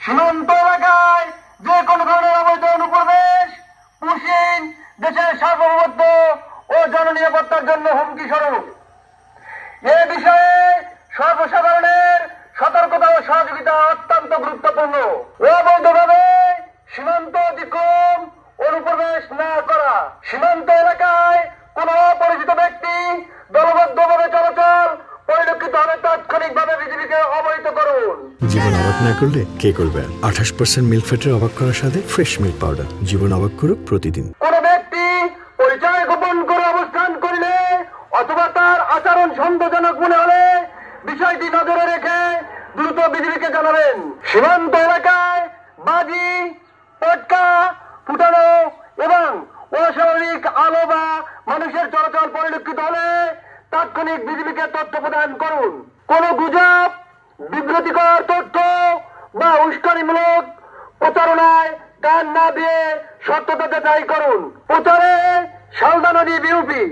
সীমান্ত এলাকায় যে কোনো ধরনের অবৈধ অনুপ্রবেশ, পুশিং দেশের সার্বভৌমত্ব ও জননিরাপত্তার জন্য হুমকি স্বরূপ। এ বিষয়ে সর্বসাধারণের সতর্কতা ও সহযোগিতা অত্যন্ত গুরুত্বপূর্ণ। অবৈধভাবে সীমান্ত অতিক্রম, অনুপ্রবেশ না করা, সীমান্ত এলাকায় কোন অপরিচিত ব্যক্তি দলবদ্ধভাবে চলাচল পরিলক্ষিত হলে তাৎক্ষণিকভাবে বিজিবিকে অবহিত করুন। জীবন অবাক না করলে কে করবে? 28% মিল্ক ফ্যাটের অবাক করার সাথে ফ্রেশ মিল্ক পাউডার। জীবন অবাক করুক প্রতিদিন। কোন ব্যক্তি পরিচয় গোপন করে অবস্থান করলে অথবা তার আচরণ সন্দেহজনক মনে হলে বিষয়টি নজরে রেখে দ্রুত বিজিবিকে জানাবেন। সীমান্ত এলাকায় বাজি, পটকা ফুটানো এবং অস্বাভাবিক আলো বা মানুষের চলাচল পরিলক্ষিত হলে তাৎক্ষণিক বিজিবিকে তথ্য প্রদান করুন। কোন গুজব, বিব্রতিকর তথ্য বা উস্কানিমূলক প্রচারণায় কান না দিয়ে সত্যতা যাচাই করুন। প্রচারে সালদা নদী বিউপি।